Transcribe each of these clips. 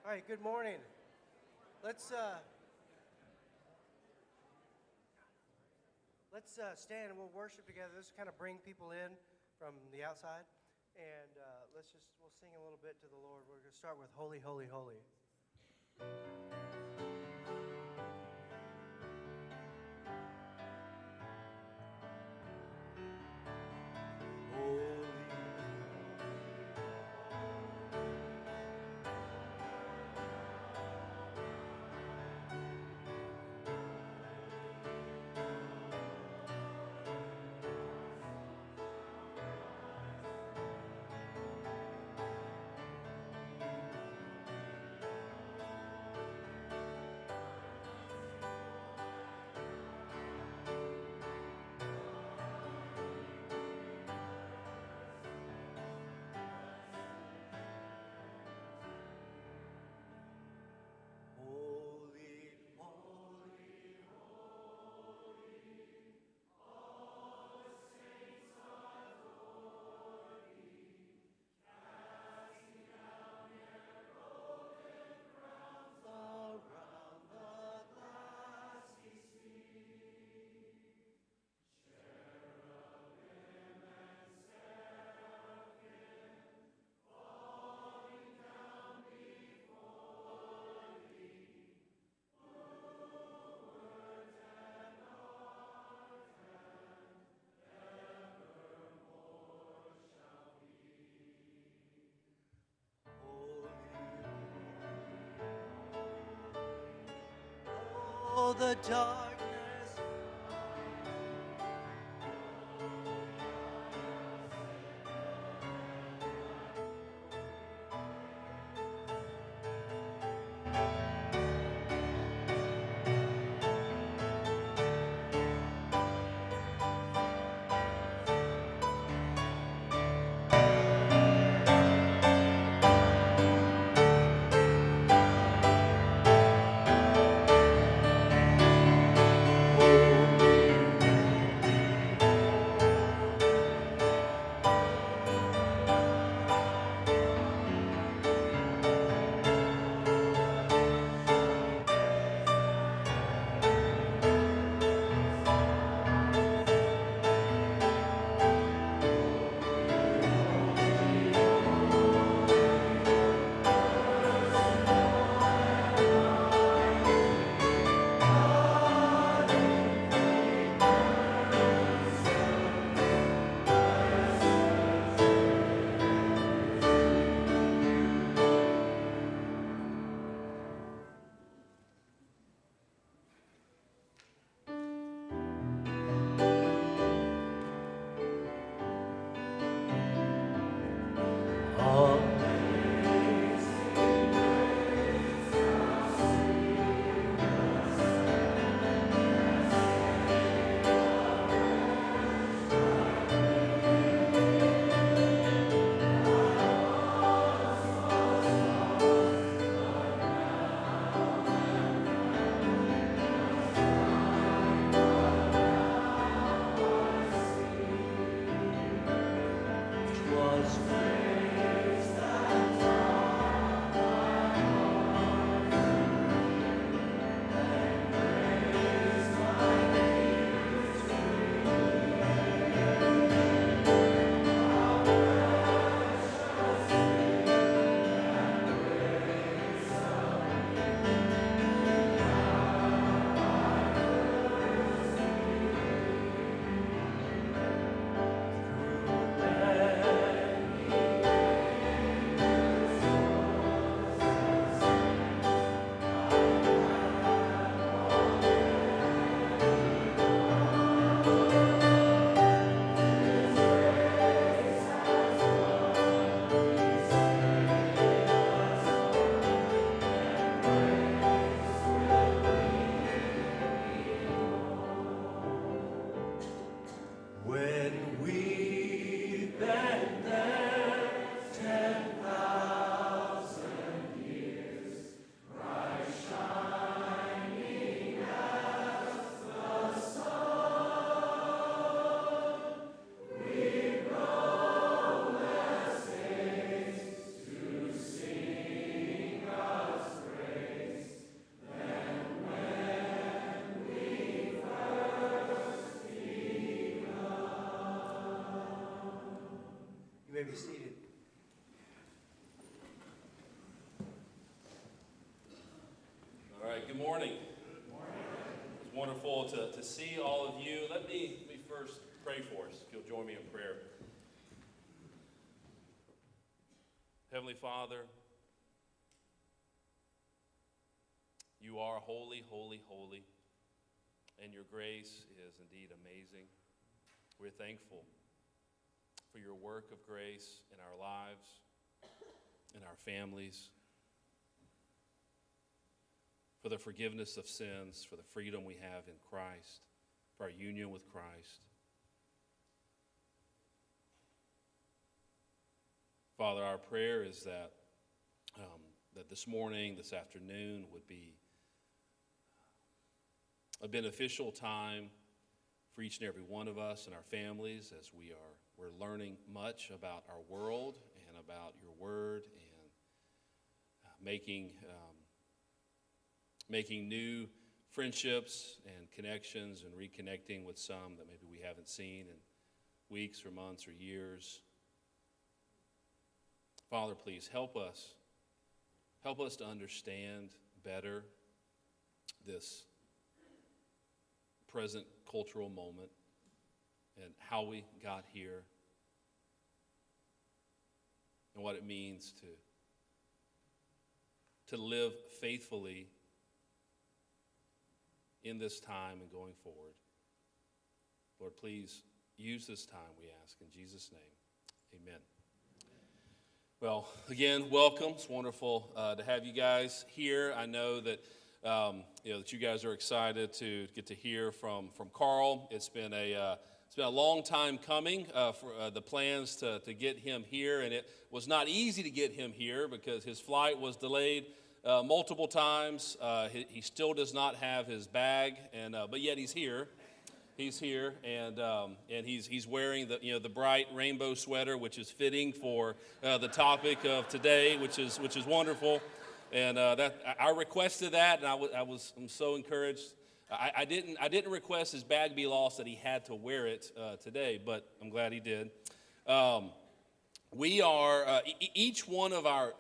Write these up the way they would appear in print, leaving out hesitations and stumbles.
All right, good morning. Let's stand and we'll worship together. Let's kind of bring people in from the outside. And we'll sing a little bit to the Lord. We're going to start with Holy, Holy, Holy. Oh, the darkness. be seated. All right, good morning. It's wonderful to see all of you. Let me first pray for us, if you'll join me in prayer. Heavenly Father, you are holy, holy, holy, and your grace is indeed amazing. We're thankful for your work of grace in our lives, in our families, for the forgiveness of sins, for the freedom we have in Christ, for our union with Christ. Father, our prayer is that this morning, this afternoon, would be a beneficial time for each and every one of us and our families as we're learning much about our world and about your word and making new friendships and connections and reconnecting with some that maybe we haven't seen in weeks or months or years. Father, please help us to understand better this present cultural moment and how we got here and what it means to live faithfully in this time and going forward. Lord, please use this time, we ask, in Jesus' name. Amen. Well, again, welcome. It's wonderful to have you guys here. I know that that you guys are excited to get to hear from Carl. It's been a long time coming for the plans to get him here, and it was not easy to get him here because his flight was delayed multiple times. He still does not have his bag, but yet he's here. He's here, and he's wearing the bright rainbow sweater, which is fitting for the topic of today, which is wonderful. And that I requested that, and I'm so encouraged. I didn't request his bag be lost that he had to wear it today, but I'm glad he did. We are each one of our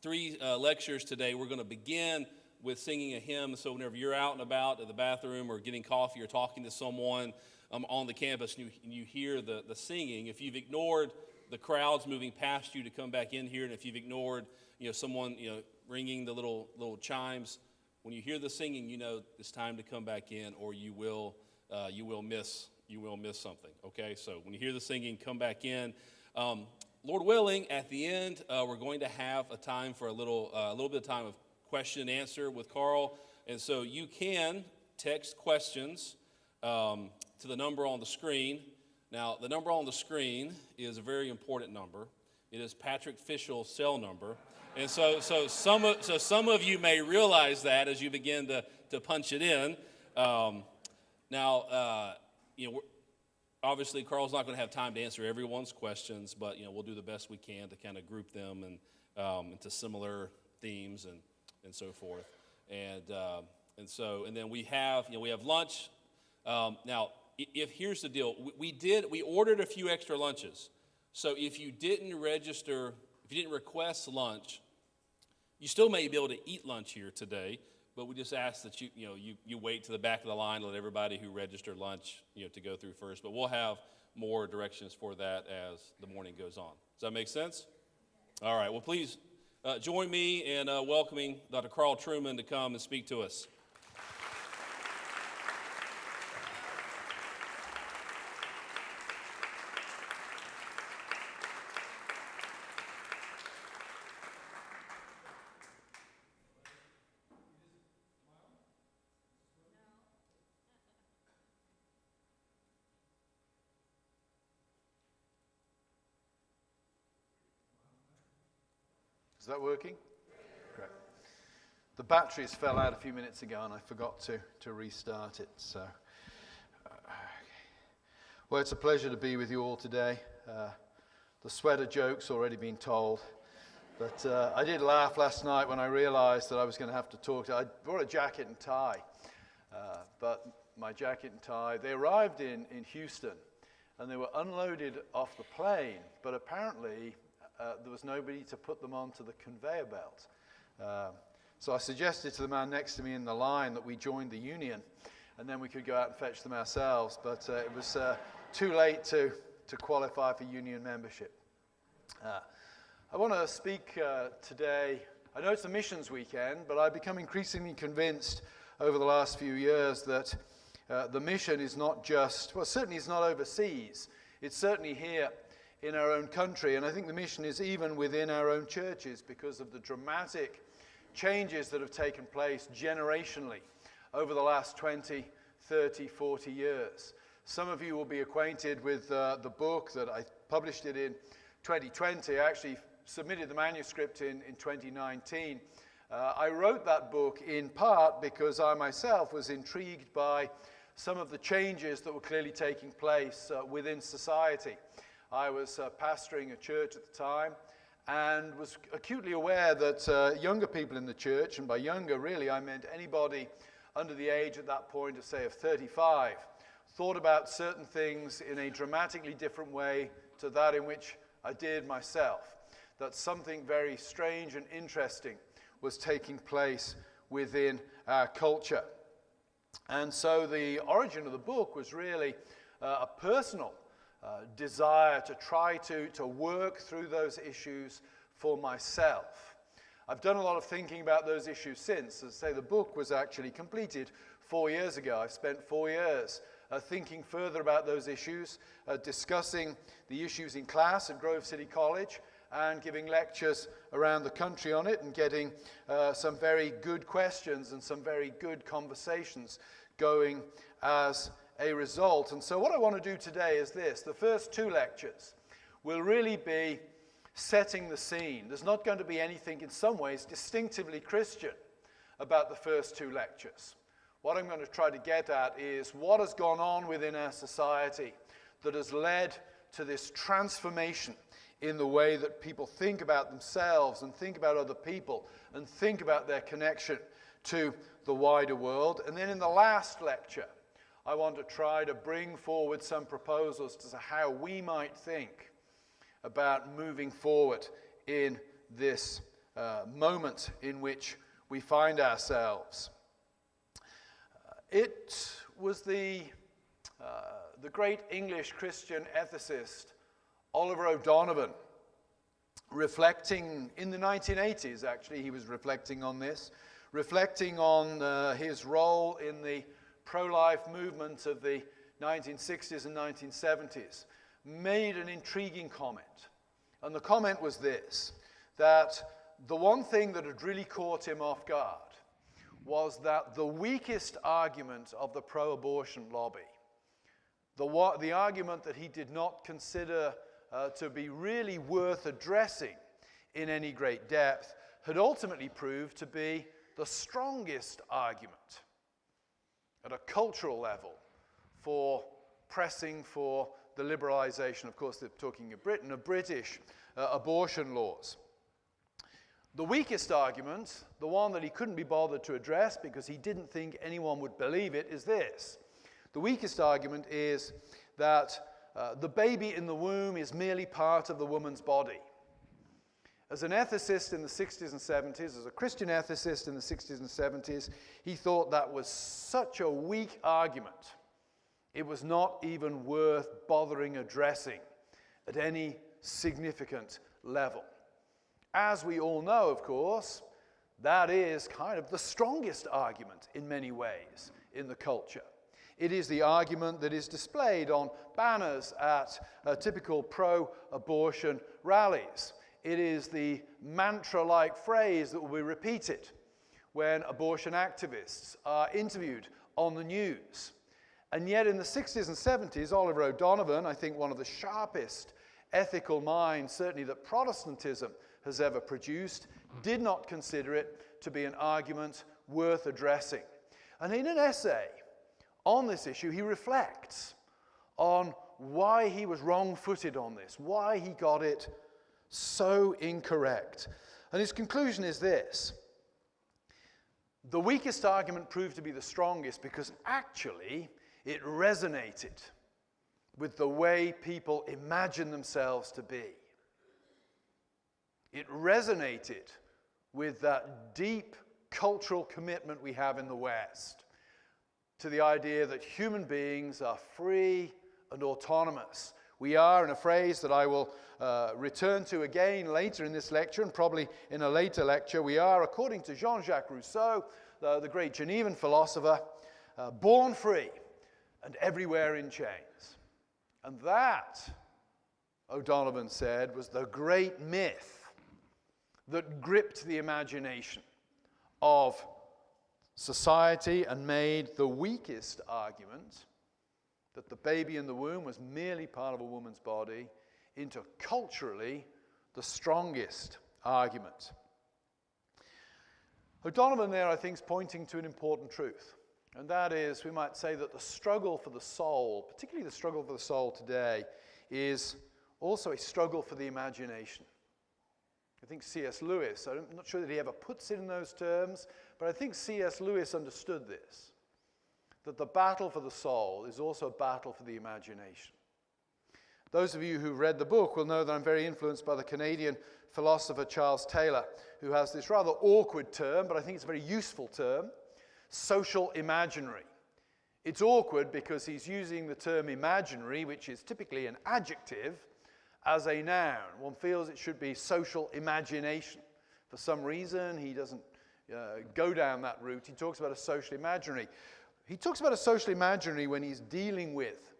three lectures today. We're going to begin with singing a hymn. So whenever you're out and about at the bathroom or getting coffee or talking to someone on the campus and you hear the singing, if you've ignored the crowds moving past you to come back in here, and if you've ignored someone ringing the little chimes, when you hear the singing, it's time to come back in, or you will miss something. Okay, so when you hear the singing, come back in. Lord willing, at the end, we're going to have a time for a little bit of time of question and answer with Carl, and so you can text questions to the number on the screen. Now, the number on the screen is a very important number. It is Patrick Fischel's cell number, and so some of you may realize that as you begin to punch it in. Obviously, Carl's not going to have time to answer everyone's questions, but we'll do the best we can to kind of group them and into similar themes and so forth, and then we have lunch. Now, here's the deal: we ordered a few extra lunches. So if you didn't request lunch, you still may be able to eat lunch here today. But we just ask that you wait to the back of the line, let everybody who registered lunch to go through first. But we'll have more directions for that as the morning goes on. Does that make sense? All right. Well, please. Join me in welcoming Dr. Carl Truman to come and speak to us. Is that working? Great. The batteries fell out a few minutes ago and I forgot to restart it. So, well, it's a pleasure to be with you all today. The sweater joke's already been told. But I did laugh last night when I realized that I was going to have to talk I brought a jacket and tie. But my jacket and tie, they arrived in Houston. and they were unloaded off the plane, but apparently there was nobody to put them onto the conveyor belt. So I suggested to the man next to me in the line that we joined the union, and then we could go out and fetch them ourselves, but it was too late to qualify for union membership. I want to speak today. I know it's a missions weekend, but I've become increasingly convinced over the last few years that the mission is not just, well, certainly it's not overseas. It's certainly here in our own country, and I think the mission is even within our own churches because of the dramatic changes that have taken place generationally over the last 20, 30, 40 years. Some of you will be acquainted with the book that I published it in 2020. I actually submitted the manuscript in 2019. I wrote that book in part because I myself was intrigued by some of the changes that were clearly taking place within society. I was pastoring a church at the time and was acutely aware that younger people in the church, and by younger really I meant anybody under the age at that point of say of 35, thought about certain things in a dramatically different way to that in which I did myself. That something very strange and interesting was taking place within our culture. And so the origin of the book was really a personal desire to try to work through those issues for myself. I've done a lot of thinking about those issues since. As I say, the book was actually completed 4 years ago. I've spent 4 years thinking further about those issues, discussing the issues in class at Grove City College, and giving lectures around the country on it, and getting some very good questions and some very good conversations going as a result. And so what I want to do today is this. The first 2 lectures will really be setting the scene. There's not going to be anything in some ways distinctively Christian about the first 2 lectures. What I'm going to try to get at is what has gone on within our society that has led to this transformation in the way that people think about themselves and think about other people and think about their connection to the wider world. And then in the last lecture, I want to try to bring forward some proposals as to how we might think about moving forward in this moment in which we find ourselves. It was the great English Christian ethicist Oliver O'Donovan, reflecting in the 1980s, actually, he was reflecting on this, reflecting on his role in the pro-life movement of the 1960s and 1970s, made an intriguing comment. And the comment was this, that the one thing that had really caught him off guard was that the weakest argument of the pro-abortion lobby, the argument that he did not consider to be really worth addressing in any great depth, had ultimately proved to be the strongest argument at a cultural level for pressing for the liberalization, of course they're talking of Britain, of British abortion laws. The weakest argument, the one that he couldn't be bothered to address because he didn't think anyone would believe it, is this. The weakest argument is that the baby in the womb is merely part of the woman's body. As an ethicist in the 60s and 70s, as a Christian ethicist in the 60s and 70s, he thought that was such a weak argument. It was not even worth bothering addressing at any significant level. As we all know, of course, that is kind of the strongest argument in many ways in the culture. It is the argument that is displayed on banners at typical pro-abortion rallies. It is the mantra-like phrase that will be repeated when abortion activists are interviewed on the news. And yet in the 60s and 70s, Oliver O'Donovan, I think one of the sharpest ethical minds, certainly that Protestantism has ever produced, did not consider it to be an argument worth addressing. And in an essay on this issue, he reflects on why he was wrong-footed on this, why he got it so incorrect. And his conclusion is this. The weakest argument proved to be the strongest because actually it resonated with the way people imagine themselves to be. It resonated with that deep cultural commitment we have in the West to the idea that human beings are free and autonomous. We are, in a phrase that I will return to again later in this lecture and probably in a later lecture, we are, according to Jean-Jacques Rousseau, the great Genevan philosopher, born free and everywhere in chains. And that, O'Donovan said, was the great myth that gripped the imagination of society and made the weakest argument that the baby in the womb was merely part of a woman's body into culturally the strongest argument. O'Donovan there, I think, is pointing to an important truth. And that is, we might say that the struggle for the soul, particularly the struggle for the soul today, is also a struggle for the imagination. I think C.S. Lewis, I'm not sure that he ever puts it in those terms, but I think C.S. Lewis understood this, that the battle for the soul is also a battle for the imagination. Those of you who've read the book will know that I'm very influenced by the Canadian philosopher Charles Taylor, who has this rather awkward term, but I think it's a very useful term, social imaginary. It's awkward because he's using the term imaginary, which is typically an adjective, as a noun. One feels it should be social imagination. For some reason, he doesn't go down that route. He talks about a social imaginary. He talks about a social imaginary when he's dealing with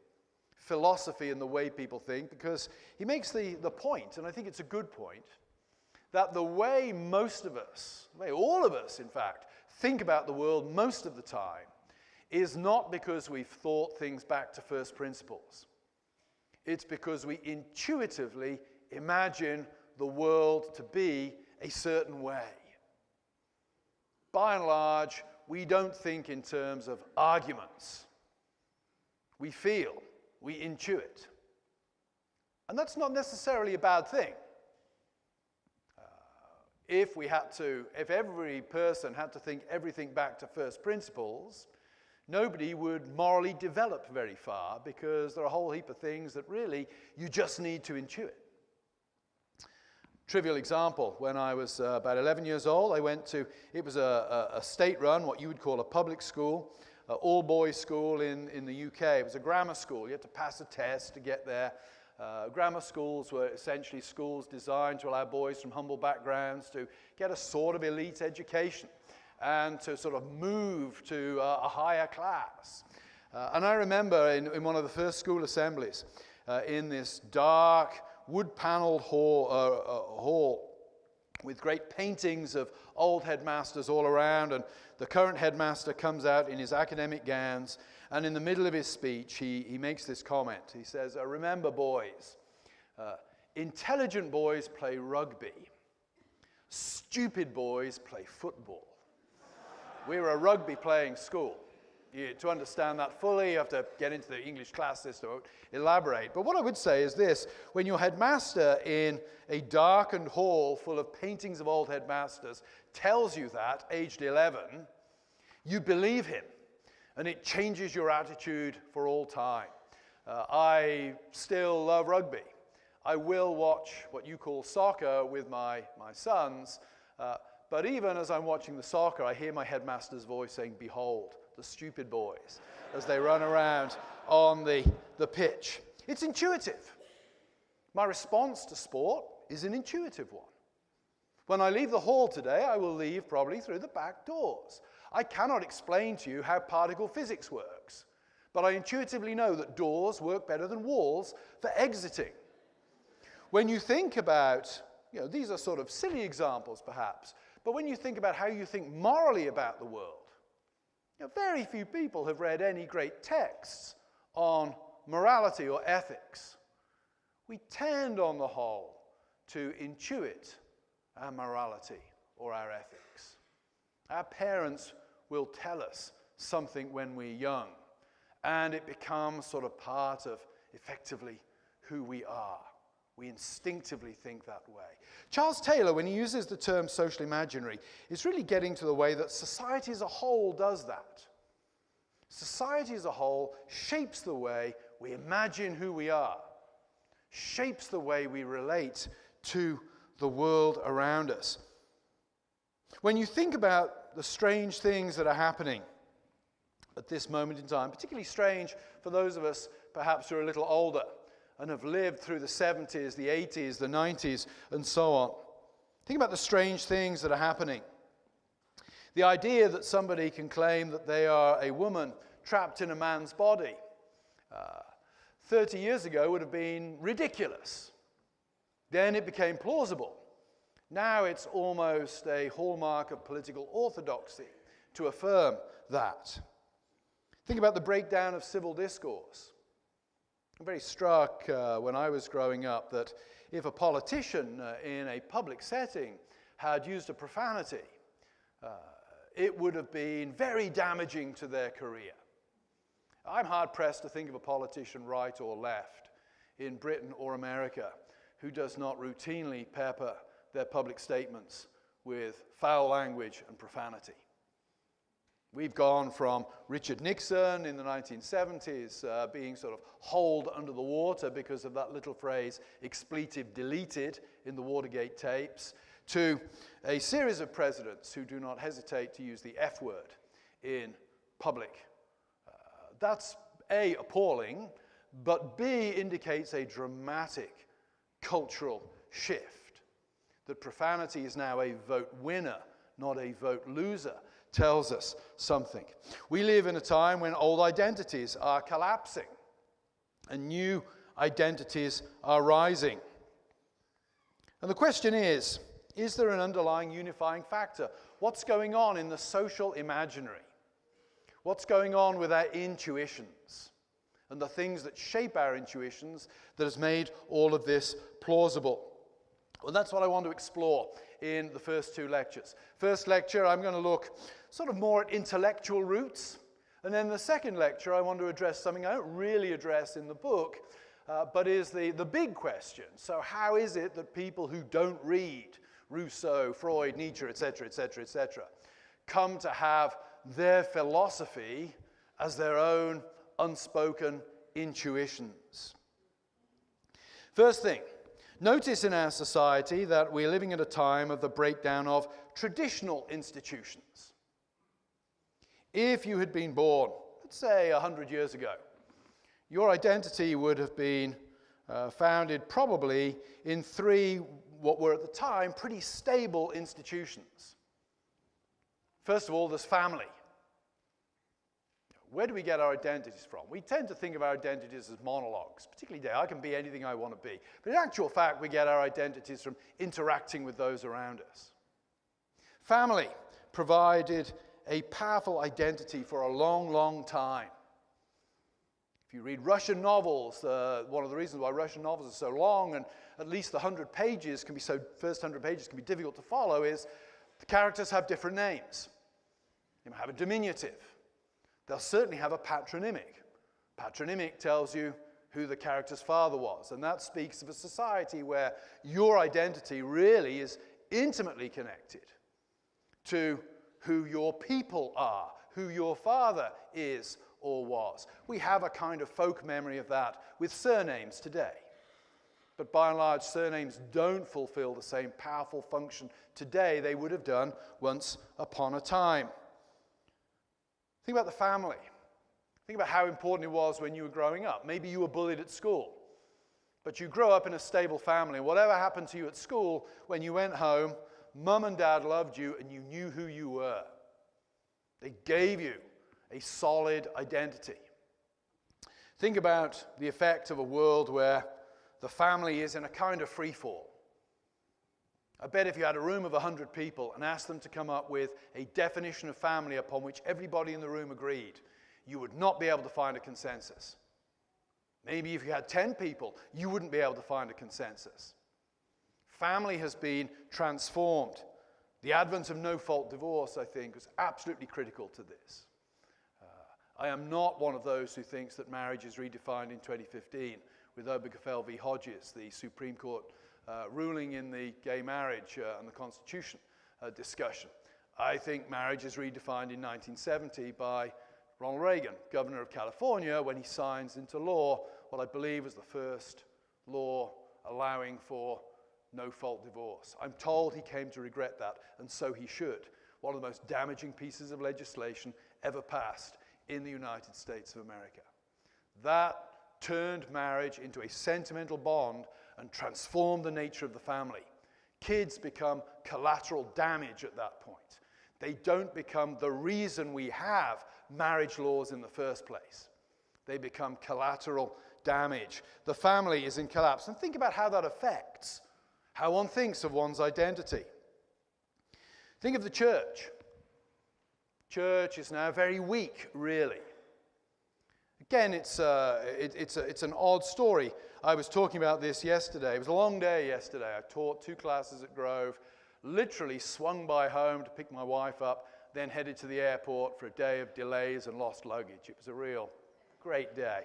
philosophy and the way people think, because he makes the point, and I think it's a good point, that the way most of us, the way all of us, in fact, think about the world most of the time is not because we've thought things back to first principles. It's because we intuitively imagine the world to be a certain way. By and large, we don't think in terms of arguments. We feel, we intuit. And that's not necessarily a bad thing. If every person had to think everything back to first principles, nobody would morally develop very far, because there are a whole heap of things that really you just need to intuit. Trivial example, when I was about 11 years old, it was a state-run, what you would call a public school, all-boys school in the UK. It was a grammar school. You had to pass a test to get there. Grammar schools were essentially schools designed to allow boys from humble backgrounds to get a sort of elite education and to sort of move to a higher class. And I remember in one of the first school assemblies, in this dark, wood-paneled hall with great paintings of old headmasters all around, and the current headmaster comes out in his academic gowns, and in the middle of his speech, he makes this comment. He says, remember, boys, intelligent boys play rugby. Stupid boys play football. We're a rugby-playing school. To understand that fully, you have to get into the English class system to elaborate. But what I would say is this. When your headmaster in a darkened hall full of paintings of old headmasters tells you that, aged 11, you believe him. And it changes your attitude for all time. I still love rugby. I will watch what you call soccer with my sons. But even as I'm watching the soccer, I hear my headmaster's voice saying, "Behold, the stupid boys," as they run around on the pitch. It's intuitive. My response to sport is an intuitive one. When I leave the hall today, I will leave probably through the back doors. I cannot explain to you how particle physics works, but I intuitively know that doors work better than walls for exiting. When you think about, these are sort of silly examples perhaps, but when you think about how you think morally about the world, very few people have read any great texts on morality or ethics. We tend, on the whole, to intuit our morality or our ethics. Our parents will tell us something when we're young, and it becomes sort of part of, effectively, who we are. We instinctively think that way. Charles Taylor, when he uses the term social imaginary, is really getting to the way that society as a whole does that. Society as a whole shapes the way we imagine who we are, shapes the way we relate to the world around us. When you think about the strange things that are happening at this moment in time, particularly strange for those of us perhaps who are a little older and have lived through the 70s, the 80s, the 90s, and so on. Think about the strange things that are happening. The idea that somebody can claim that they are a woman trapped in a man's body 30 years ago would have been ridiculous. Then it became plausible. Now it's almost a hallmark of political orthodoxy to affirm that. Think about the breakdown of civil discourse. I'm very struck when I was growing up that if a politician in a public setting had used a profanity, it would have been very damaging to their career. I'm hard-pressed to think of a politician, right or left, in Britain or America, who does not routinely pepper their public statements with foul language and profanity. We've gone from Richard Nixon in the 1970s being sort of holed under the water because of that little phrase, expletive deleted in the Watergate tapes, to a series of presidents who do not hesitate to use the F word in public. That's A, appalling, but B, indicates a dramatic cultural shift. That profanity is now a vote winner, not a vote loser, tells us something. We live in a time when old identities are collapsing and new identities are rising. And the question is there an underlying unifying factor? What's going on in the social imaginary? What's going on with our intuitions and the things that shape our intuitions that has made all of this plausible? Well, that's what I want to explore in the first two lectures. First lecture, I'm going to look sort of more at intellectual roots. And then the second lecture, I want to address something I don't really address in the book, but is the big question. So how is it that people who don't read Rousseau, Freud, Nietzsche, etc., etc., etc., come to have their philosophy as their own unspoken intuitions? First thing, notice in our society that we're living at a time of the breakdown of traditional institutions. If you had been born, let's say 100 years ago, your identity would have been founded probably in three, what were at the time, pretty stable institutions. First of all, there's family. Where do we get our identities from? We tend to think of our identities as monologues, particularly today. I can be anything I want to be. But in actual fact, we get our identities from interacting with those around us. Family provided a powerful identity for a long, long time. If you read Russian novels, one of the reasons why Russian novels are so long and at least the first 100 pages can be difficult to follow is the characters have different names. They might have a diminutive. They'll certainly have a patronymic. Patronymic tells you who the character's father was, and that speaks of a society where your identity really is intimately connected to who your people are, who your father is or was. We have a kind of folk memory of that with surnames today. But by and large, surnames don't fulfill the same powerful function today they would have done once upon a time. Think about the family. Think about how important it was when you were growing up. Maybe you were bullied at school, but you grew up in a stable family. Whatever happened to you at school, when you went home, Mum and Dad loved you and you knew who you were. They gave you a solid identity. Think about the effect of a world where the family is in a kind of free fall. I bet if you had a room of 100 people and asked them to come up with a definition of family upon which everybody in the room agreed, you would not be able to find a consensus. Maybe if you had 10 people, you wouldn't be able to find a consensus. Family has been transformed. The advent of no-fault divorce, I think, was absolutely critical to this. I am not one of those who thinks that marriage is redefined in 2015 with Obergefell v. Hodges, the Supreme Court ruling in the gay marriage and the Constitution discussion. I think marriage is redefined in 1970 by Ronald Reagan, governor of California, when he signs into law what I believe was the first law allowing for no-fault divorce. I'm told he came to regret that, and so he should. One of the most damaging pieces of legislation ever passed in the United States of America. That turned marriage into a sentimental bond and transformed the nature of the family. Kids become collateral damage at that point. They don't become the reason we have marriage laws in the first place. They become collateral damage. The family is in collapse. And think about how that affects how one thinks of one's identity. Think of the church. Church is now very weak, really. Again, it's an odd story. I was talking about this yesterday. It was a long day yesterday. I taught 2 classes at Grove, literally swung by home to pick my wife up, then headed to the airport for a day of delays and lost luggage. It was a real great day.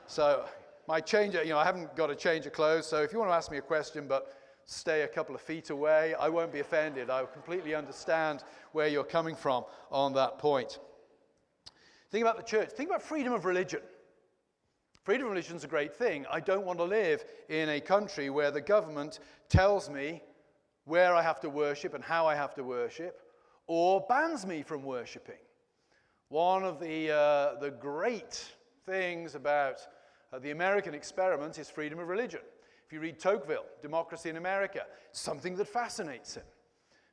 So my change, I haven't got a change of clothes, so if you want to ask me a question, but stay a couple of feet away, I won't be offended. I completely understand where you're coming from on that point. Think about the church. Think about freedom of religion. Freedom of religion is a great thing. I don't want to live in a country where the government tells me where I have to worship and how I have to worship, or bans me from worshiping. One of the great things about the American experiment is freedom of religion. If you read Tocqueville, Democracy in America, it's something that fascinates him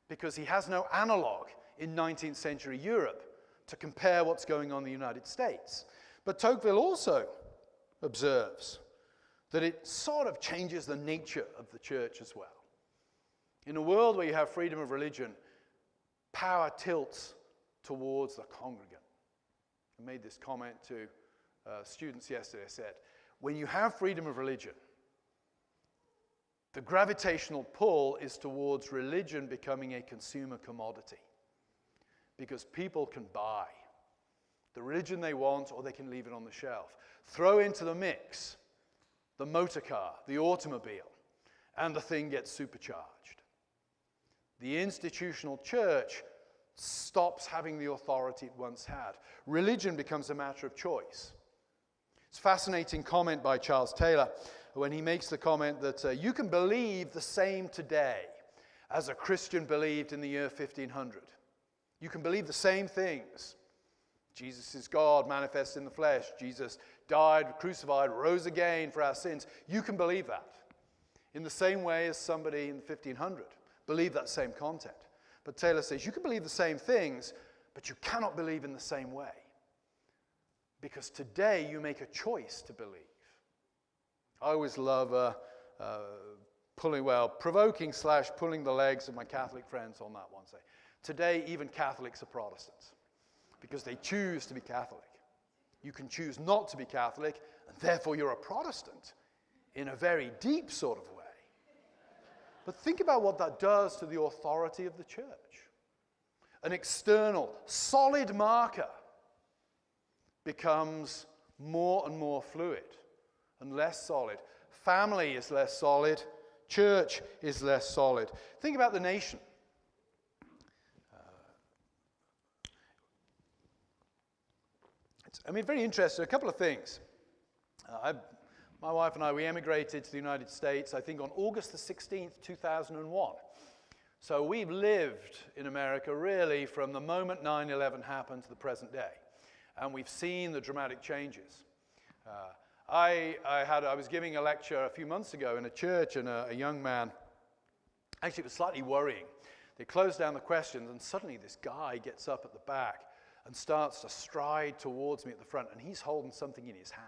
because he has no analog in 19th century Europe to compare what's going on in the United States. But Tocqueville also observes that it sort of changes the nature of the church as well. In a world where you have freedom of religion, power tilts towards the congregant. I made this comment to students yesterday. I said, when you have freedom of religion, the gravitational pull is towards religion becoming a consumer commodity. Because people can buy the religion they want, or they can leave it on the shelf. Throw into the mix the motor car, the automobile, and the thing gets supercharged. The institutional church stops having the authority it once had. Religion becomes a matter of choice. It's a fascinating comment by Charles Taylor when he makes the comment that you can believe the same today as a Christian believed in the year 1500. You can believe the same things. Jesus is God manifest in the flesh. Jesus died, crucified, rose again for our sins. You can believe that in the same way as somebody in 1500 believed that same content. But Taylor says you can believe the same things, but you cannot believe in the same way. Because today you make a choice to believe. I always love provoking / pulling the legs of my Catholic friends on that one. Say, today even Catholics are Protestants because they choose to be Catholic. You can choose not to be Catholic, and therefore you're a Protestant in a very deep sort of way. But think about what that does to the authority of the church. An external, solid marker becomes more and more fluid and less solid. Family is less solid. Church is less solid. Think about the nation. Very interesting. A couple of things. My wife and I, we emigrated to the United States, I think, on August the 16th, 2001. So we've lived in America really from the moment 9/11 happened to the present day. And we've seen the dramatic changes. I was giving a lecture a few months ago in a church, and a young man, actually it was slightly worrying. They closed down the questions, and suddenly this guy gets up at the back and starts to stride towards me at the front, and he's holding something in his hand.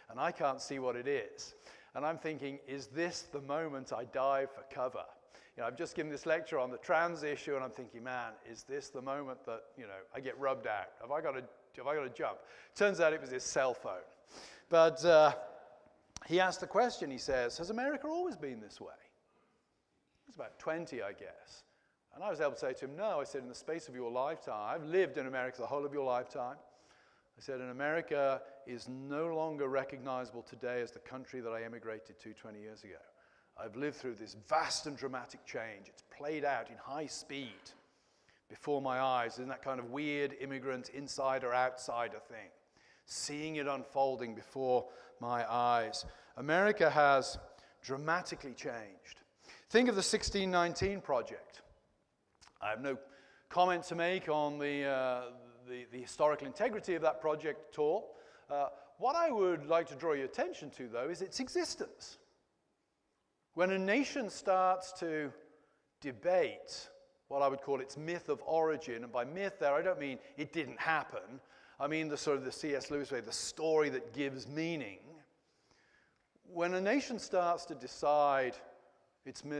And I can't see what it is. And I'm thinking, is this the moment I dive for cover? I've just given this lecture on the trans issue, and I'm thinking, man, is this the moment that, I get rubbed out? Have I got to jump? Turns out it was his cell phone. But he asked the question, he says, has America always been this way? He was about 20, I guess. And I was able to say to him, no. I said, in the space of your lifetime, I've lived in America the whole of your lifetime. I said, and America is no longer recognizable today as the country that I emigrated to 20 years ago. I've lived through this vast and dramatic change. It's played out in high speed before my eyes. Isn't that kind of weird immigrant insider-outsider thing? Seeing it unfolding before my eyes. America has dramatically changed. Think of the 1619 Project. I have no comment to make on the historical integrity of that project at all. What I would like to draw your attention to, though, is its existence. When a nation starts to debate what I would call its myth of origin, and by myth there I don't mean it didn't happen, I mean the sort of the C.S. Lewis way, the story that gives meaning. When a nation starts to decide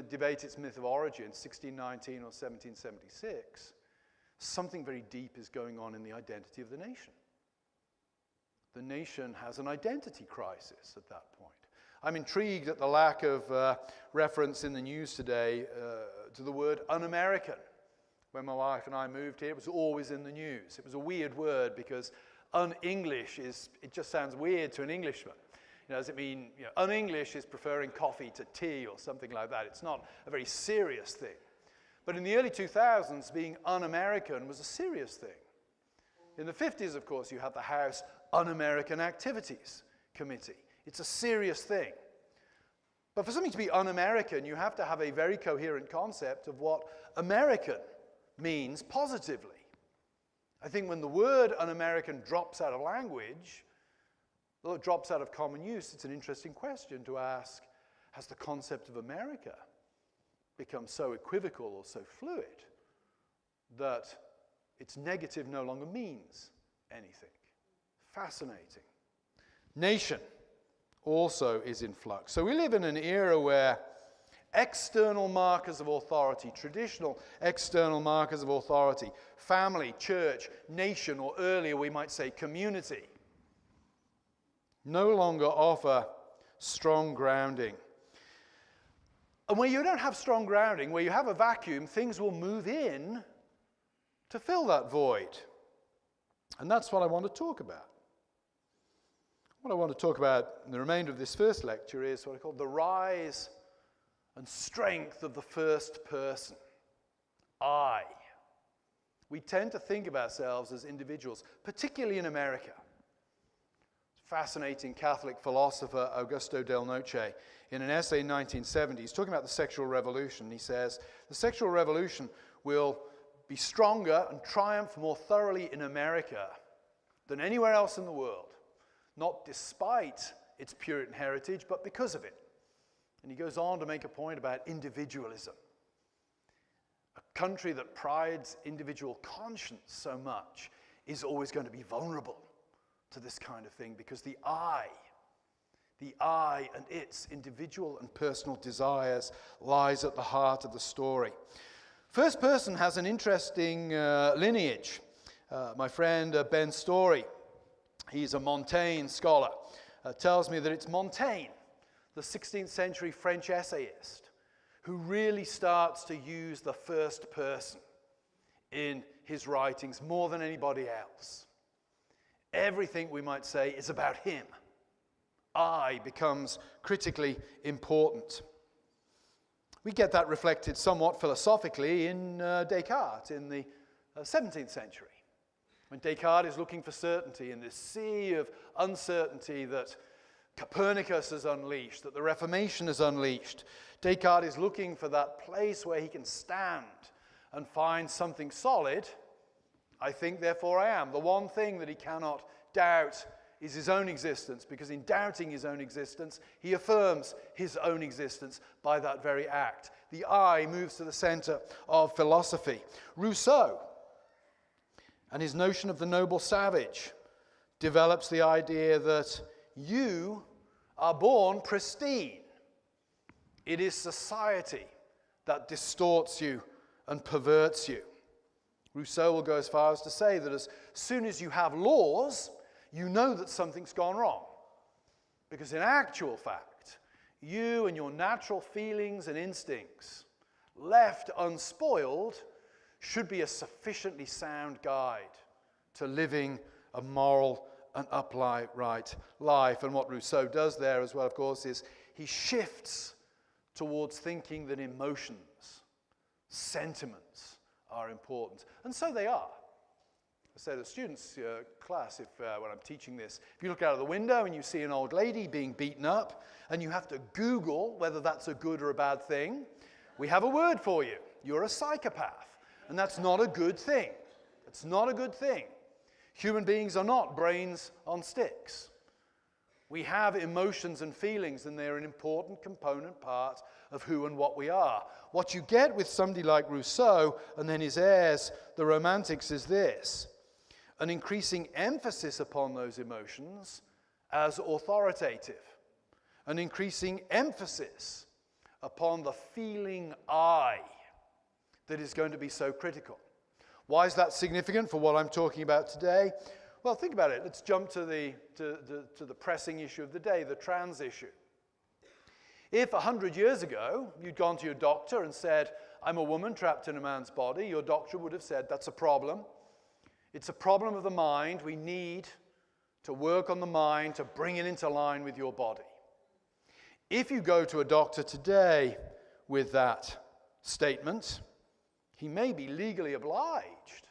debate its myth of origin, 1619 or 1776, something very deep is going on in the identity of the nation. The nation has an identity crisis at that point. I'm intrigued at the lack of reference in the news today to the word un-American. When my wife and I moved here, it was always in the news. It was a weird word because un-English it just sounds weird to an Englishman. Does it mean, un-English is preferring coffee to tea or something like that? It's not a very serious thing. But in the early 2000s, being un-American was a serious thing. In the 50s, of course, you had the House Un-American Activities Committee. It's a serious thing. But for something to be un-American, you have to have a very coherent concept of what American means positively. I think when the word un-American drops out of language, well, it drops out of common use, it's an interesting question to ask, has the concept of America become so equivocal or so fluid that its negative no longer means anything? Fascinating. Nation also is in flux. So we live in an era where external markers of authority, traditional external markers of authority, family, church, nation, or earlier we might say community, no longer offer strong grounding. And where you don't have strong grounding, where you have a vacuum, things will move in to fill that void. And that's what I want to talk about. What I want to talk about in the remainder of this first lecture is what I call the rise and strength of the first person. I. We tend to think of ourselves as individuals, particularly in America. Fascinating Catholic philosopher Augusto Del Noce, in an essay in 1970, he's talking about the sexual revolution. He says, the sexual revolution will be stronger and triumph more thoroughly in America than anywhere else in the world. Not despite its Puritan heritage, but because of it. And he goes on to make a point about individualism. A country that prides individual conscience so much is always going to be vulnerable to this kind of thing, because the I and its individual and personal desires lies at the heart of the story. First person has an interesting lineage. My friend Ben Story, he's a Montaigne scholar, tells me that it's Montaigne, the 16th century French essayist, who really starts to use the first person in his writings more than anybody else. Everything, we might say, is about him. I becomes critically important. We get that reflected somewhat philosophically in Descartes in the 17th century. When Descartes is looking for certainty in this sea of uncertainty that Copernicus has unleashed, that the Reformation has unleashed, Descartes is looking for that place where he can stand and find something solid. I think, therefore I am. The one thing that he cannot doubt is his own existence, because in doubting his own existence, he affirms his own existence by that very act. The I moves to the center of philosophy. Rousseau and his notion of the noble savage develops the idea that you are born pristine. It is society that distorts you and perverts you. Rousseau will go as far as to say that as soon as you have laws, you know that something's gone wrong. Because in actual fact, you and your natural feelings and instincts, left unspoiled, should be a sufficiently sound guide to living a moral and upright life. And what Rousseau does there as well, of course, is he shifts towards thinking that emotions, sentiments, are important. And so they are. I say to the students' class, when I'm teaching this, if you look out of the window and you see an old lady being beaten up, and you have to Google whether that's a good or a bad thing, we have a word for you. You're a psychopath. And that's not a good thing. It's not a good thing. Human beings are not brains on sticks. We have emotions and feelings, and they're an important component part of who and what we are. What you get with somebody like Rousseau and then his heirs, the Romantics, is this: an increasing emphasis upon those emotions as authoritative, an increasing emphasis upon the feeling I that is going to be so critical. Why is that significant for what I'm talking about today? Well, think about it. Let's jump to the pressing issue of the day, the trans issue. If 100 years ago you'd gone to your doctor and said, I'm a woman trapped in a man's body, your doctor would have said, that's a problem. It's a problem of the mind. We need to work on the mind to bring it into line with your body. If you go to a doctor today with that statement, he may be legally obliged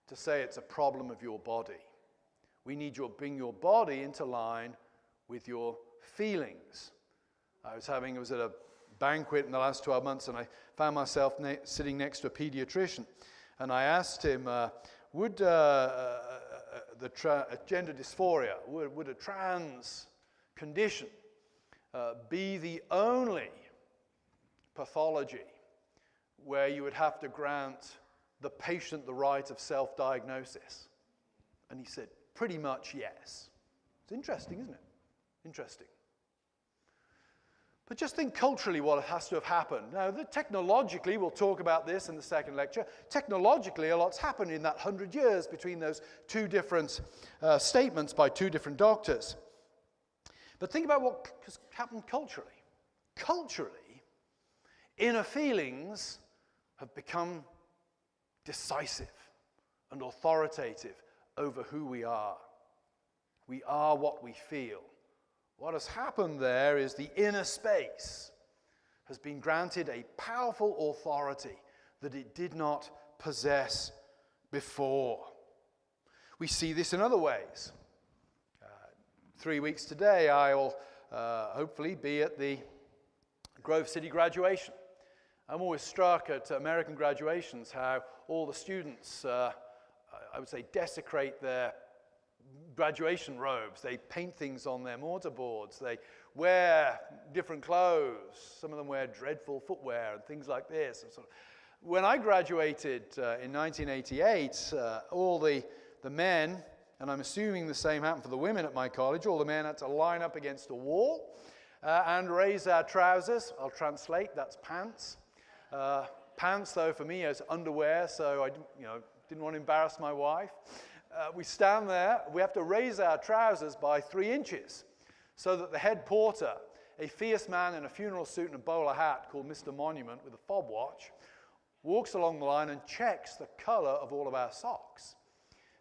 to say it's a problem of your body. We need to bring your body into line with your feelings. I was at a banquet in the last 12 months, and I found myself sitting next to a pediatrician. And I asked him, would gender dysphoria, would a trans condition be the only pathology where you would have to grant the patient the right of self-diagnosis? And he said, pretty much yes. It's interesting, isn't it? Interesting. But just think culturally what has to have happened. Now, technologically, we'll talk about this in the second lecture. Technologically, a lot's happened in that 100 years between those two different statements by two different doctors. But think about what has happened culturally. Culturally, inner feelings have become decisive and authoritative over who we are. We are what we feel. What has happened there is the inner space has been granted a powerful authority that it did not possess before. We see this in other ways. 3 weeks today, I will hopefully be at the Grove City graduation. I'm always struck at American graduations how all the students, I would say, desecrate their graduation robes. They paint things on their mortarboards. They wear different clothes. Some of them wear dreadful footwear and things like this. And sort of, when I graduated in 1988, all the men, and I'm assuming the same happened for the women at my college, all the men had to line up against a wall and raise our trousers. I'll translate, that's pants. Pants, though, for me is underwear, so I didn't want to embarrass my wife. We stand there, we have to raise our trousers by 3 inches so that the head porter, a fierce man in a funeral suit and a bowler hat called Mr. Monument with a fob watch, walks along the line and checks the color of all of our socks.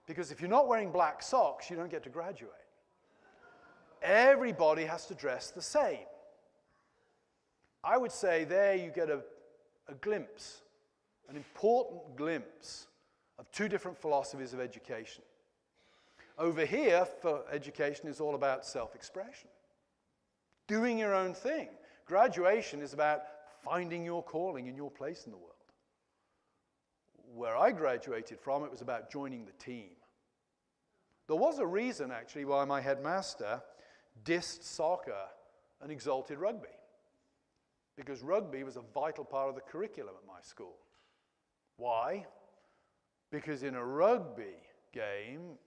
Because if you're not wearing black socks, you don't get to graduate. Everybody has to dress the same. I would say there you get a glimpse, an important glimpse of two different philosophies of education. Over here, for education, is all about self-expression. Doing your own thing. Graduation is about finding your calling and your place in the world. Where I graduated from, it was about joining the team. There was a reason, actually, why my headmaster dissed soccer and exalted rugby. Because rugby was a vital part of the curriculum at my school. Why? Because in a rugby game,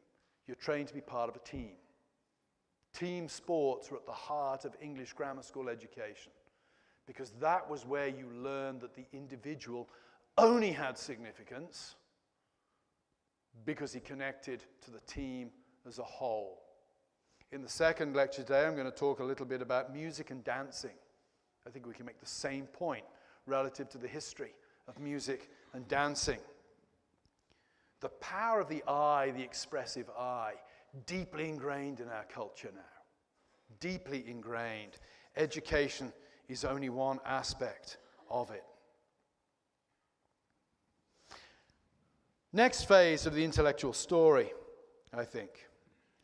you're trained to be part of a team. Team sports were at the heart of English grammar school education, because that was where you learned that the individual only had significance because he connected to the team as a whole. In the second lecture today, I'm going to talk a little bit about music and dancing. I think we can make the same point relative to the history of music and dancing. The power of the I, the expressive I, deeply ingrained in our culture now. Deeply ingrained. Education is only one aspect of it. Next phase of the intellectual story, I think,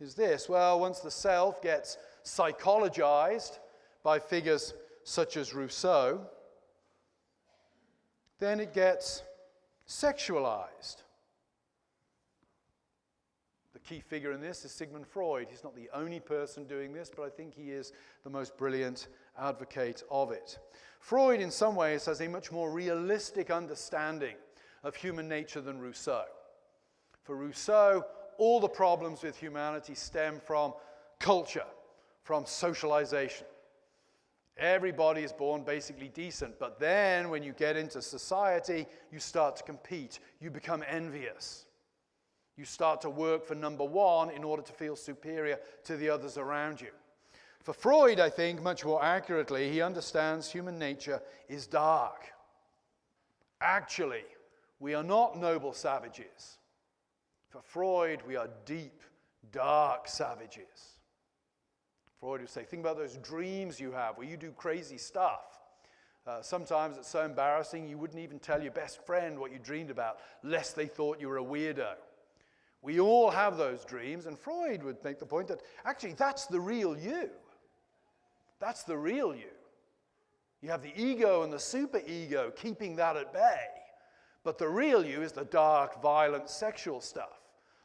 is this. Well, once the self gets psychologized by figures such as Rousseau, then it gets sexualized. The key figure in this is Sigmund Freud. He's not the only person doing this, but I think he is the most brilliant advocate of it. Freud, in some ways, has a much more realistic understanding of human nature than Rousseau. For Rousseau, all the problems with humanity stem from culture, from socialization. Everybody is born basically decent, but then when you get into society, you start to compete. You become envious. You start to work for number one in order to feel superior to the others around you. For Freud, I think, much more accurately, he understands human nature is dark. Actually, we are not noble savages. For Freud, we are deep, dark savages. Freud would say, think about those dreams you have where you do crazy stuff. Sometimes it's so embarrassing you wouldn't even tell your best friend what you dreamed about, lest they thought you were a weirdo. We all have those dreams, and Freud would make the point that actually that's the real you. That's the real you. You have the ego and the superego keeping that at bay. But the real you is the dark, violent, sexual stuff,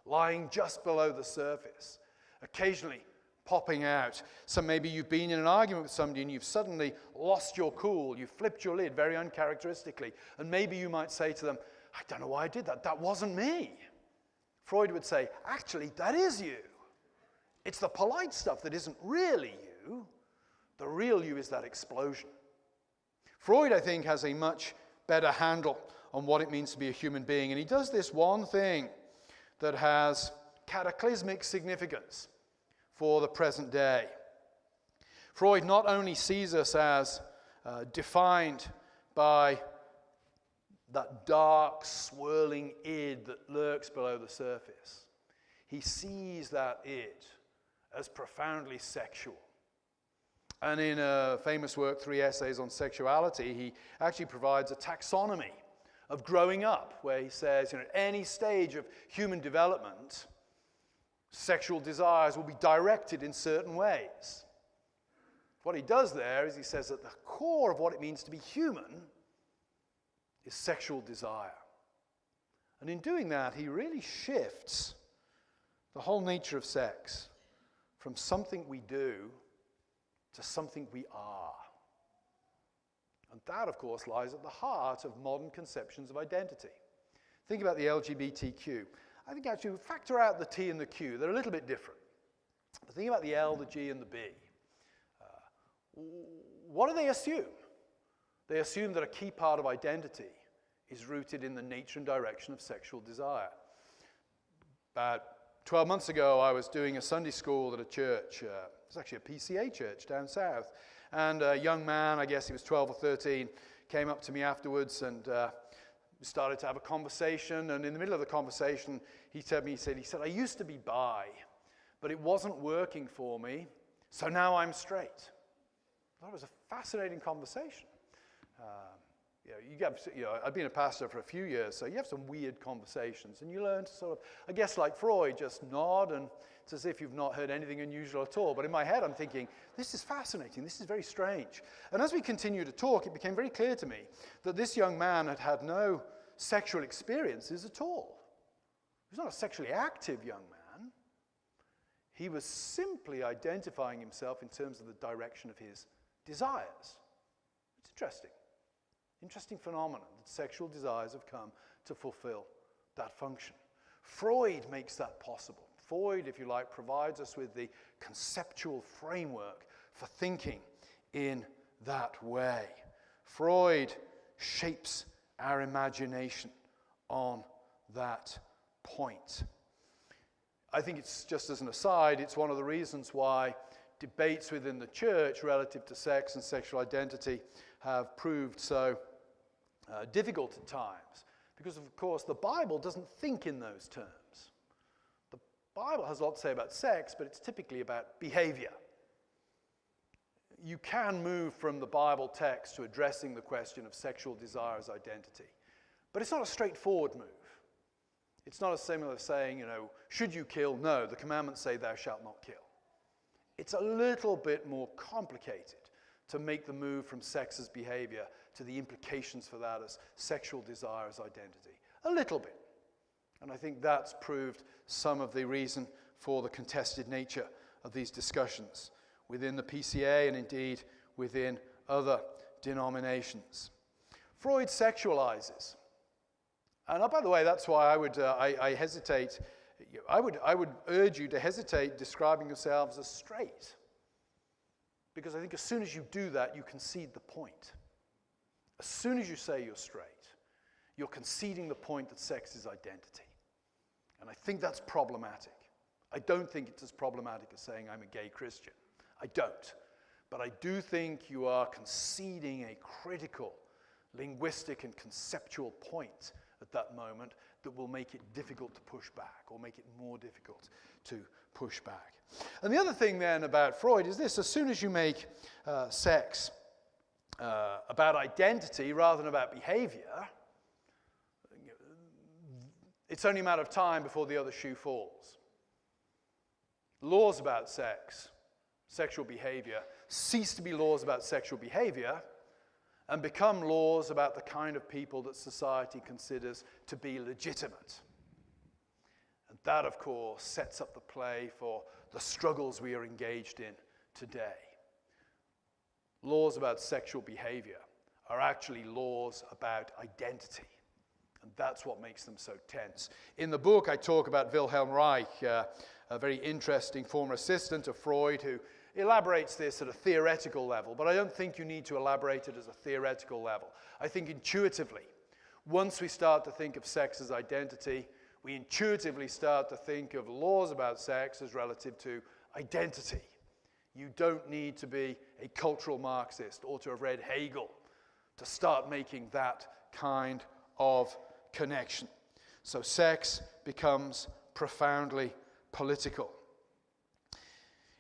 lying just below the surface, occasionally popping out. So maybe you've been in an argument with somebody and you've suddenly lost your cool. You've flipped your lid very uncharacteristically. And maybe you might say to them, I don't know why I did that. That wasn't me. Freud would say, actually, that is you. It's the polite stuff that isn't really you. The real you is that explosion. Freud, I think, has a much better handle on what it means to be a human being. And he does this one thing that has cataclysmic significance for the present day. Freud not only sees us as defined by that dark, swirling id that lurks below the surface. He sees that id as profoundly sexual. And in a famous work, 3 Essays on Sexuality, he actually provides a taxonomy of growing up, where he says, at any stage of human development, sexual desires will be directed in certain ways. What he does there is he says that the core of what it means to be human is sexual desire. And in doing that, he really shifts the whole nature of sex from something we do to something we are. And that, of course, lies at the heart of modern conceptions of identity. Think about the LGBTQ. I think actually, factor out the T and the Q. They're a little bit different. But think about the L, the G, and the B. What do they assume? They assume that a key part of identity is rooted in the nature and direction of sexual desire. About 12 months ago, I was doing a Sunday school at a church. It was actually a PCA church down south. And a young man, I guess he was 12 or 13, came up to me afterwards and we started to have a conversation. And in the middle of the conversation, he said, I used to be bi, but it wasn't working for me, so now I'm straight. I thought it was a fascinating conversation. I've been a pastor for a few years, so you have some weird conversations, and you learn to sort of, I guess like Freud, just nod, and it's as if you've not heard anything unusual at all. But in my head, I'm thinking, this is fascinating, this is very strange. And as we continued to talk, it became very clear to me that this young man had had no sexual experiences at all. He was not a sexually active young man. He was simply identifying himself in terms of the direction of his desires. It's interesting. Interesting phenomenon that sexual desires have come to fulfill that function. Freud makes that possible. Freud, if you like, provides us with the conceptual framework for thinking in that way. Freud shapes our imagination on that point. I think it's just as an aside, it's one of the reasons why debates within the church relative to sex and sexual identity have proved so difficult at times. Because, of course, the Bible doesn't think in those terms. The Bible has a lot to say about sex, but it's typically about behavior. You can move from the Bible text to addressing the question of sexual desire as identity. But it's not a straightforward move. It's not as similar as saying, should you kill? No, the commandments say thou shalt not kill. It's a little bit more complicated to make the move from sex as behavior to the implications for that as sexual desire as identity. A little bit. And I think that's proved some of the reason for the contested nature of these discussions within the PCA and indeed within other denominations. Freud sexualizes. And by the way, that's why I hesitate. I would urge you to hesitate describing yourselves as straight. Because I think as soon as you do that, you concede the point. As soon as you say you're straight, you're conceding the point that sex is identity. And I think that's problematic. I don't think it's as problematic as saying I'm a gay Christian. I don't. But I do think you are conceding a critical linguistic and conceptual point at that moment that will make it difficult to push back or make it more difficult to push back. And the other thing then about Freud is this: as soon as you make sex about identity rather than about behavior, it's only a matter of time before the other shoe falls. Laws about sex, sexual behavior, cease to be laws about sexual behavior and become laws about the kind of people that society considers to be legitimate. And that, of course, sets up the play for the struggles we are engaged in today. Laws about sexual behavior are actually laws about identity. And that's what makes them so tense. In the book, I talk about Wilhelm Reich, a very interesting former assistant of Freud who elaborates this at a theoretical level, but I don't think you need to elaborate it as a theoretical level. I think intuitively, once we start to think of sex as identity, we intuitively start to think of laws about sex as relative to identity. You don't need to be a cultural Marxist or to have read Hegel to start making that kind of connection. So sex becomes profoundly political.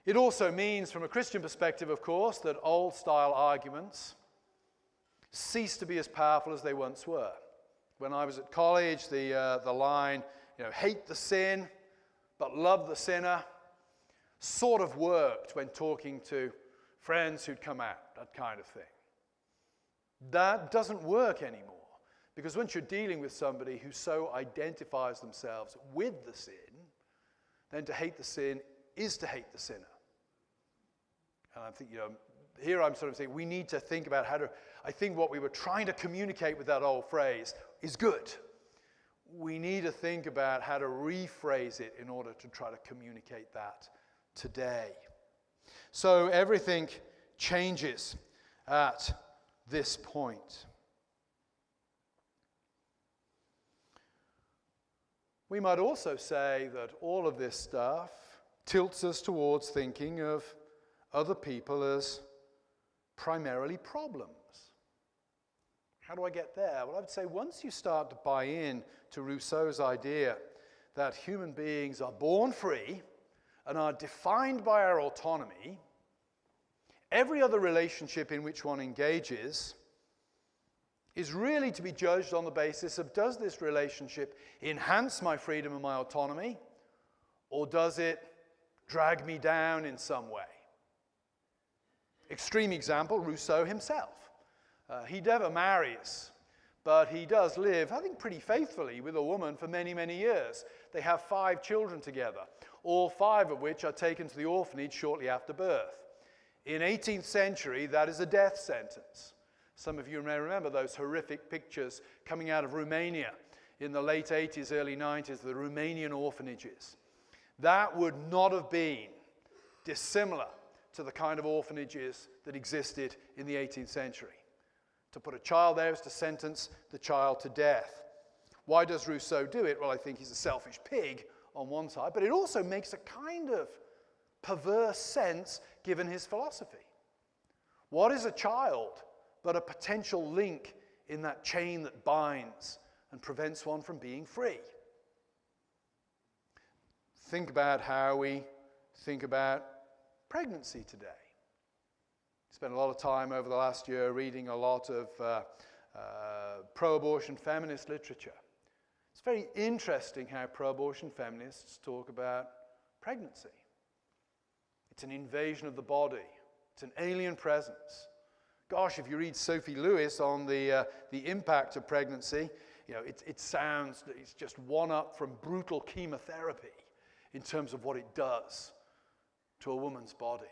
It also means, from a Christian perspective, of course, that old-style arguments cease to be as powerful as they once were. When I was at college, the line, hate the sin, but love the sinner, sort of worked when talking to friends who'd come out, that kind of thing. That doesn't work anymore, because once you're dealing with somebody who so identifies themselves with the sin, then to hate the sin is to hate the sinner. And I think, here I'm sort of saying we need to think about how to, I think what we were trying to communicate with that old phrase is good. We need to think about how to rephrase it in order to try to communicate that today. So everything changes at this point. We might also say that all of this stuff tilts us towards thinking of other people as primarily problems. How do I get there? Well, I would say once you start to buy in to Rousseau's idea that human beings are born free and are defined by our autonomy, every other relationship in which one engages is really to be judged on the basis of, does this relationship enhance my freedom and my autonomy, or does it drag me down in some way? Extreme example, Rousseau himself. He never marries, but he does live, I think, pretty faithfully with a woman for many, many years. They have 5 children together, all 5 of which are taken to the orphanage shortly after birth. In 18th century, that is a death sentence. Some of you may remember those horrific pictures coming out of Romania in the late 80s, early 90s, the Romanian orphanages. That would not have been dissimilar to the kind of orphanages that existed in the 18th century. To put a child there is to sentence the child to death. Why does Rousseau do it? Well, I think he's a selfish pig on one side, but it also makes a kind of perverse sense given his philosophy. What is a child but a potential link in that chain that binds and prevents one from being free? Think about how we think about pregnancy today. Spent a lot of time over the last year reading a lot of pro-abortion feminist literature. It's very interesting how pro-abortion feminists talk about pregnancy. It's an invasion of the body. It's an alien presence. Gosh, if you read Sophie Lewis on the impact of pregnancy, it sounds that it's just one up from brutal chemotherapy in terms of what it does to a woman's body.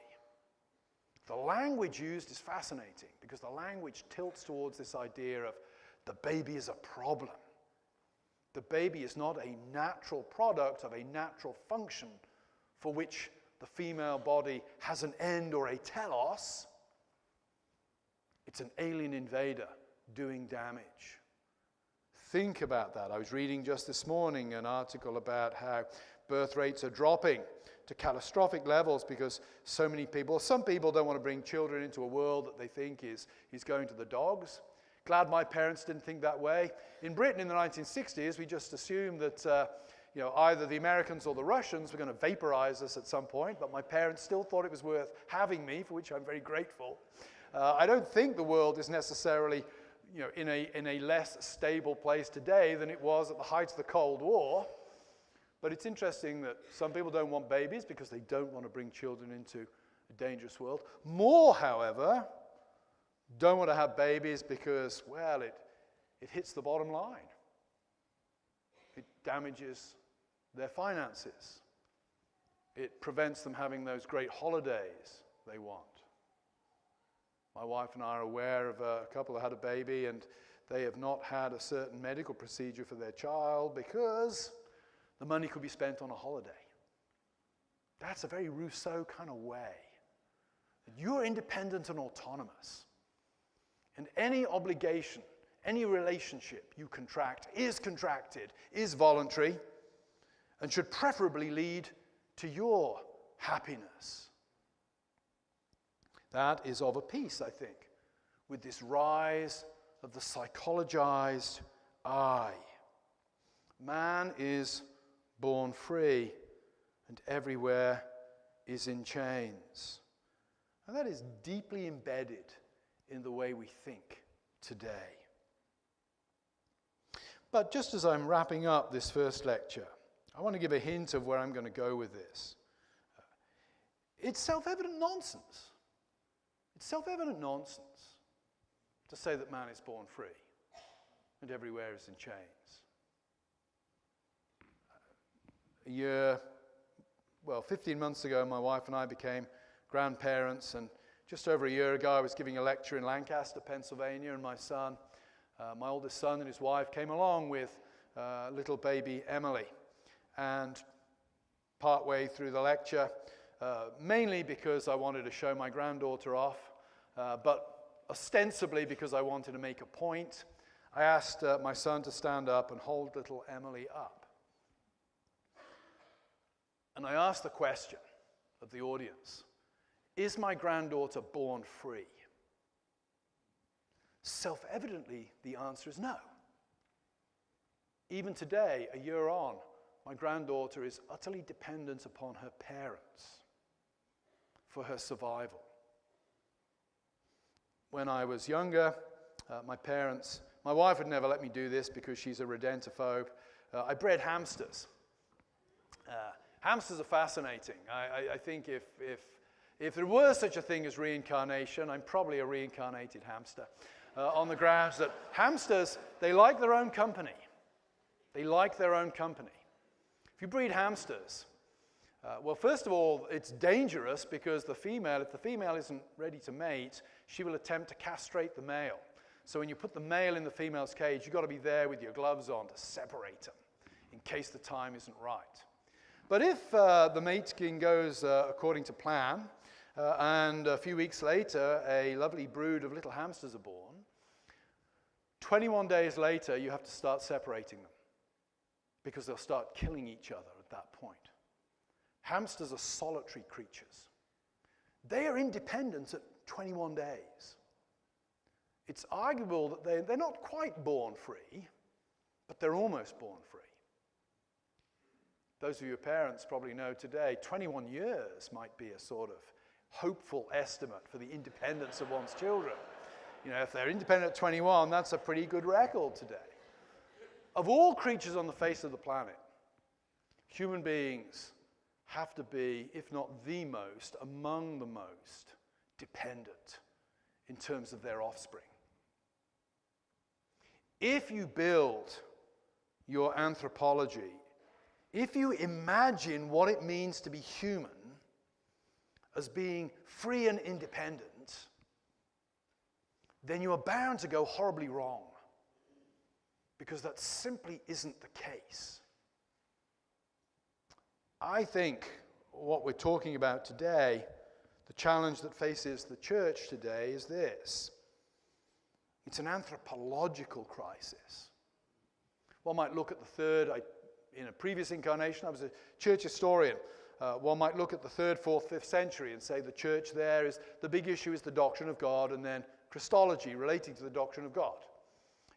The language used is fascinating because the language tilts towards this idea of the baby is a problem. The baby is not a natural product of a natural function for which the female body has an end or a telos. It's an alien invader doing damage. Think about that. I was reading just this morning an article about how birth rates are dropping to catastrophic levels because some people don't want to bring children into a world that they think is going to the dogs. Glad my parents didn't think that way. In Britain in the 1960s, we just assumed that either the Americans or the Russians were going to vaporize us at some point, but my parents still thought it was worth having me, for which I'm very grateful. I don't think the world is necessarily in a less stable place today than it was at the height of the Cold War. But it's interesting that some people don't want babies because they don't want to bring children into a dangerous world. More, however, don't want to have babies because, well, it hits the bottom line. It damages their finances. It prevents them having those great holidays they want. My wife and I are aware of a couple that had a baby and they have not had a certain medical procedure for their child because the money could be spent on a holiday. That's a very Rousseau kind of way. You're independent and autonomous. And any obligation, any relationship you contract, is voluntary, and should preferably lead to your happiness. That is of a piece, I think, with this rise of the psychologized I. Man is born free, and everywhere is in chains. And that is deeply embedded in the way we think today. But just as I'm wrapping up this first lecture, I want to give a hint of where I'm going to go with this. It's self-evident nonsense. It's self-evident nonsense to say that man is born free and everywhere is in chains. 15 months ago, my wife and I became grandparents, and just over a year ago, I was giving a lecture in Lancaster, Pennsylvania, and my oldest son and his wife came along with little baby Emily. And partway through the lecture, mainly because I wanted to show my granddaughter off, but ostensibly because I wanted to make a point, I asked my son to stand up and hold little Emily up. And I asked the question of the audience, is my granddaughter born free? Self-evidently, the answer is no. Even today, a year on, my granddaughter is utterly dependent upon her parents for her survival. When I was younger, my wife would never let me do this because she's a redentophobe. I bred hamsters. Hamsters are fascinating. I think if there were such a thing as reincarnation, I'm probably a reincarnated hamster. On the grounds that hamsters, they like their own company. They like their own company. If you breed hamsters, well, first of all, it's dangerous because if the female isn't ready to mate, she will attempt to castrate the male. So when you put the male in the female's cage, you've got to be there with your gloves on to separate them in case the time isn't right. But if the mating goes according to plan, and a few weeks later, a lovely brood of little hamsters are born, 21 days later, you have to start separating them because they'll start killing each other at that point. Hamsters are solitary creatures. They are independent at 21 days. It's arguable that they're not quite born free, but they're almost born free. Those of you parents probably know today, 21 years might be a sort of hopeful estimate for the independence of one's children. If they're independent at 21, that's a pretty good record today. of all creatures on the face of the planet, human beings have to be, if not the most, among the most dependent in terms of their offspring. If you build your anthropology, if you imagine what it means to be human as being free and independent, then you are bound to go horribly wrong, because that simply isn't the case. I think what we're talking about today, the challenge that faces the church today, is this. It's an anthropological crisis. One might look at the third, in a previous incarnation, I was a church historian. One might look at the 3rd, 4th, 5th century and say the church there is, the big issue is the doctrine of God, and then Christology relating to the doctrine of God.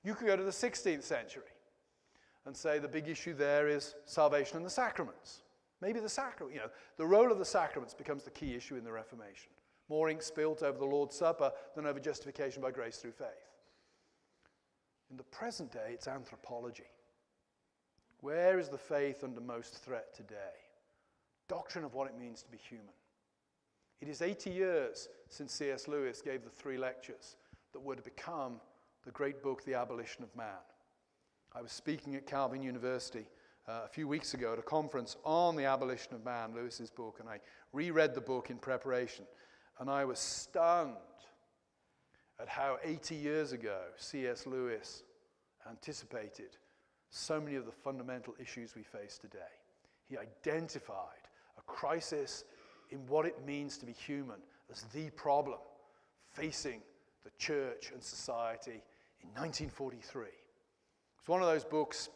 You could go to the 16th century and say the big issue there is salvation and the sacraments. Maybe the role of the sacraments becomes the key issue in the Reformation. More ink spilt over the Lord's Supper than over justification by grace through faith. In the present day, it's anthropology. Where is the faith under most threat today? Doctrine of what it means to be human. It is 80 years since C.S. Lewis gave the 3 lectures that were to become the great book, The Abolition of Man. I was speaking at Calvin University a few weeks ago at a conference on The Abolition of Man, Lewis's book, and I reread the book in preparation, and I was stunned at how 80 years ago C.S. Lewis anticipated so many of the fundamental issues we face today. He identified a crisis in what it means to be human as the problem facing the church and society in 1943. It's one of those books,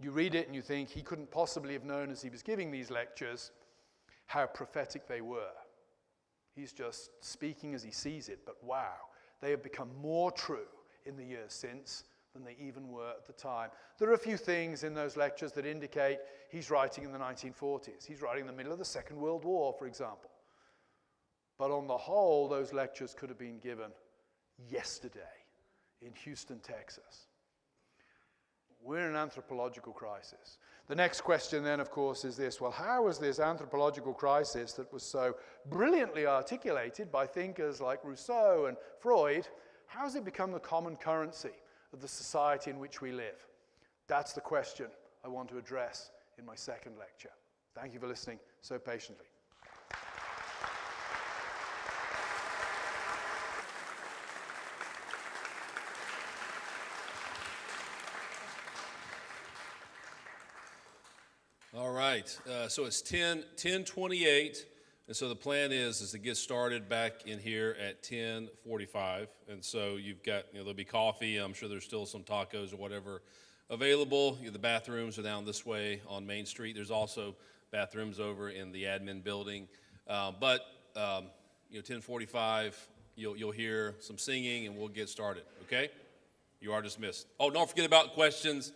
you read it and you think he couldn't possibly have known as he was giving these lectures how prophetic they were. He's just speaking as he sees it, but wow, they have become more true in the years since than they even were at the time. There are a few things in those lectures that indicate he's writing in the 1940s. He's writing in the middle of the Second World War, for example. But on the whole, those lectures could have been given yesterday in Houston, Texas. We're in an anthropological crisis. The next question then, of course, is this. Well, how was this anthropological crisis that was so brilliantly articulated by thinkers like Rousseau and Freud, how has it become the common currency of the society in which we live? That's the question I want to address in my second lecture. Thank you for listening so patiently. All right, so it's 10:28, and so the plan is to get started back in here at 10:45, and so you've got, there'll be coffee, I'm sure there's still some tacos or whatever available. The bathrooms are down this way on Main Street. There's also bathrooms over in the admin building, but 10:45, you'll hear some singing, and we'll get started, okay? You are dismissed. Oh, don't forget about questions.